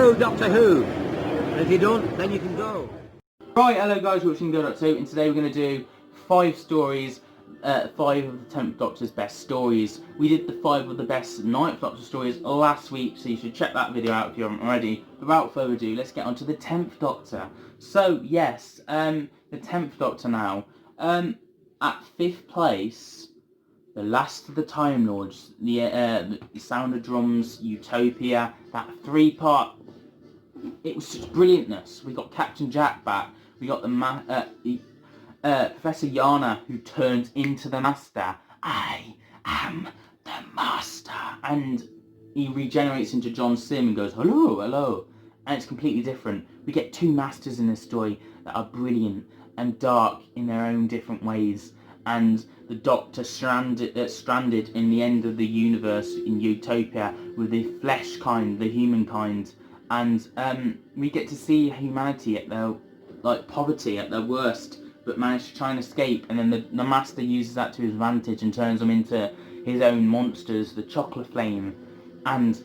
know Doctor Who. And if you don't, then you can go. Right, hello guys, you're watching Go Doctor Who, and today we're going to do 5 stories, 5 of the 10th Doctor's best stories. We did the 5 of the best 9th Doctor stories last week, so you should check that video out if you haven't already. Without further ado, let's get on to the 10th Doctor. So, yes, the 10th Doctor now. At 5th place, The Last of the Time Lords, the Sound of Drums, Utopia, that 3-part. It was such brilliantness. We got Captain Jack back. We got Professor Yana, who turns into the Master. I am the Master. And he regenerates into John Sim and goes, hello, hello. And it's completely different. We get 2 Masters in this story that are brilliant and dark in their own different ways. And the Doctor stranded in the end of the universe in Utopia with the flesh kind, the humankind. And we get to see humanity at their, poverty at their worst, but manage to try and escape. And then the Master uses that to his advantage and turns them into his own monsters, the Chocolate Flame. And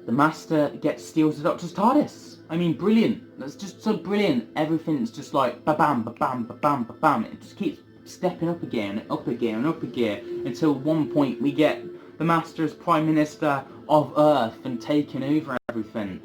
the Master steals the Doctor's TARDIS. I mean, brilliant. That's just so brilliant. Everything's just like ba-bam, ba-bam, ba-bam, ba-bam. It just keeps stepping up again, up again, and up again, until one point we get the Master as Prime Minister of Earth and taking over everything.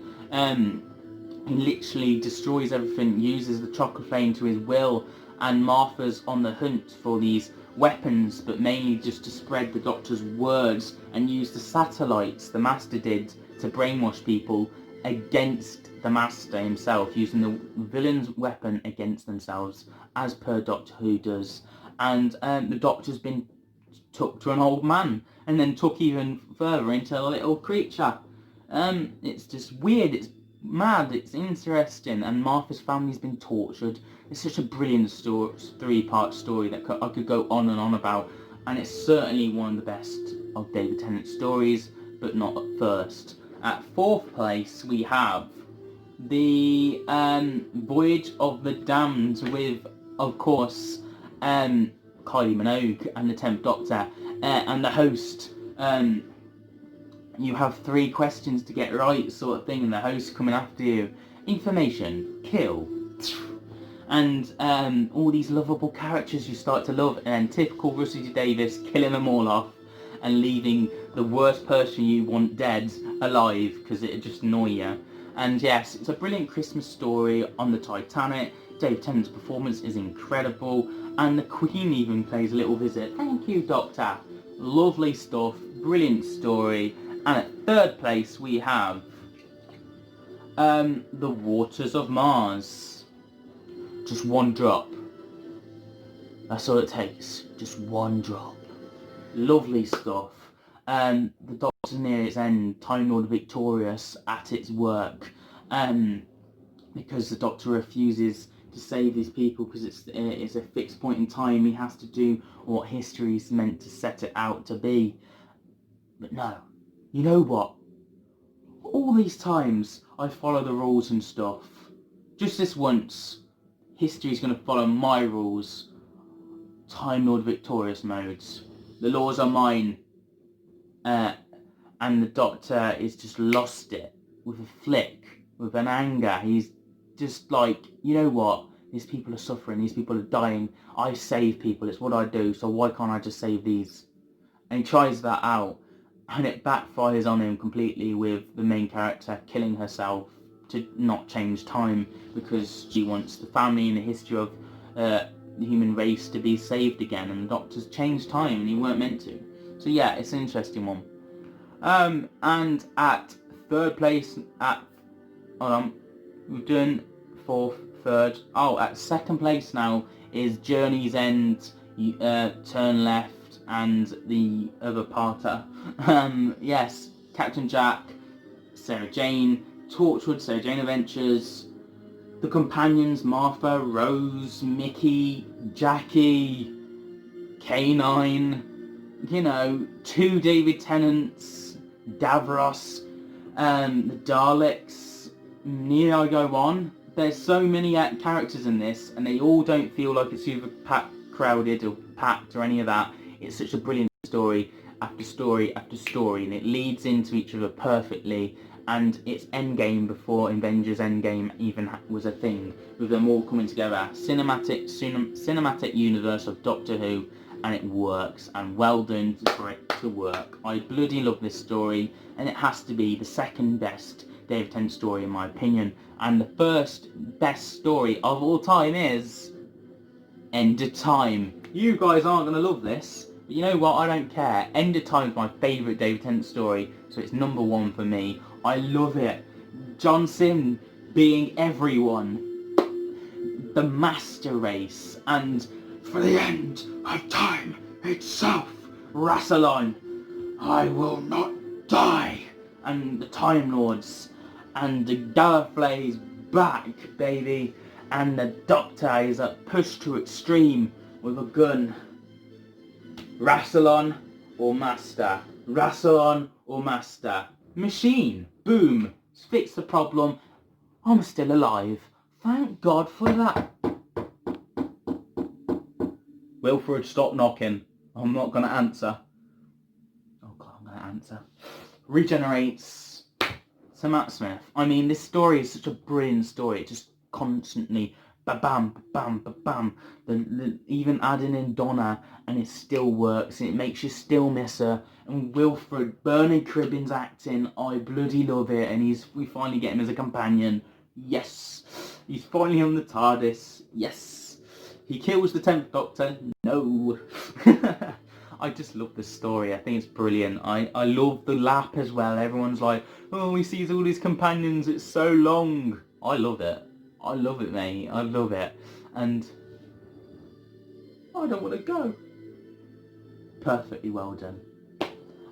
He literally destroys everything, uses the Chocolate Flame to his will, and Martha's on the hunt for these weapons, but mainly just to spread the Doctor's words and use the satellites the Master did to brainwash people against the Master himself, using the villain's weapon against themselves, as per Doctor Who does. And the Doctor's been took to an old man, and then took even further into a little creature. It's just weird, it's mad, it's interesting, and Martha's family's been tortured. It's such a brilliant story, 3-part story that I could go on and on about, and it's certainly one of the best of David Tennant's stories, but not at first. At 4th place we have the Voyage of the Damned with, of course, Kylie Minogue and the 10th Doctor, and the host. You have 3 questions to get right, sort of thing, and the host coming after you. Information, kill. And all these lovable characters you start to love, and then typical Russell T Davies killing them all off and leaving the worst person you want dead alive because it'd just annoy you. And yes, it's a brilliant Christmas story on the Titanic. Dave Tennant's performance is incredible, and the Queen even plays a little visit. Thank you, Doctor. Lovely stuff, brilliant story. And at 3rd place we have The Waters of Mars. Just 1 drop. That's all it takes. Just 1 drop. Lovely stuff. The Doctor's near its end. Time Lord victorious at its work. Because the Doctor refuses to save these people because it's a fixed point in time. He has to do what history's meant to set it out to be. But no. You know what? All these times I follow the rules and stuff. Just this once, history's going to follow my rules. Time Lord victorious modes. The laws are mine. And the Doctor is just lost it with a flick, with an anger. He's just like, you know what? These people are suffering. These people are dying. I save people. It's what I do. So why can't I just save these? And he tries that out. And it backfires on him completely, with the main character killing herself to not change time because she wants the family and the history of the human race to be saved again, and the Doctor's changed time and he weren't meant to. So yeah, it's an interesting one. And at 3rd place, we've done 4th, 3rd. Oh, at 2nd place now is Journey's End, Turn Left, and the other parter. Yes, Captain Jack, Sarah Jane, Torchwood, Sarah Jane Adventures, the companions, Martha, Rose, Mickey, Jackie, K9, you know, 2 David Tennants, Davros, the Daleks, need I go on? There's so many characters in this, and they all don't feel like it's either crowded or packed or any of that. It's such a brilliant story after story after story, and it leads into each other perfectly, and it's Endgame before Avengers Endgame even was a thing, with them all coming together. Cinematic universe of Doctor Who, and it works, and well done for it to work. I bloody love this story, and it has to be the second best David Tennant story in my opinion, and the first best story of all time is End of Time. You guys aren't going to love this, but you know what, I don't care. End of Time is my favourite David Tennant story, so it's number one for me. I love it. John Sim being everyone, the master race, and for the end of time itself, Rassilon, I will not die, and the Time Lords, and the Gallifrey's back, baby, and the Doctor is pushed to extreme with a gun. Rassilon or Master? Rassilon or Master? Machine. Boom. Fix the problem. I'm still alive. Thank God for that. Wilfred, stop knocking. I'm not going to answer. Oh God, I'm going to answer. Regenerates. Sir Matt Smith. I mean, this story is such a brilliant story. It just constantly ba-bam, ba-bam, ba-bam. Even adding in Donna, and it still works. And it makes you still miss her. And Wilfred, Bernard Cribbin's acting, I bloody love it. And we finally get him as a companion. Yes. He's finally on the TARDIS. Yes. He kills the 10th Doctor. No. I just love this story. I think it's brilliant. I love the lap as well. Everyone's like, oh, he sees all his companions. It's so long. I love it. I love it, mate. I love it. And I don't want to go. Perfectly well done.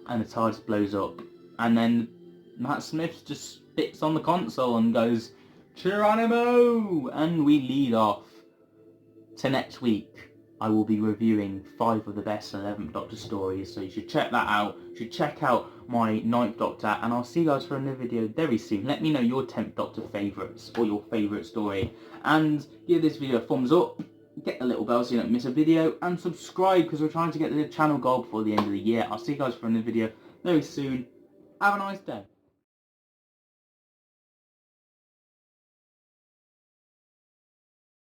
And the TARDIS blows up. And then Matt Smith just spits on the console and goes, Geronimo! And we lead off to next week. I will be reviewing 5 of the best 11th Doctor stories, so you should check that out. You should check out my 9th Doctor, and I'll see you guys for another video very soon. Let me know your 10th Doctor favourites, or your favourite story, and give this video a thumbs up, get the little bell so you don't miss a video, and subscribe, because we're trying to get the channel goal before the end of the year. I'll see you guys for another video very soon. Have a nice day.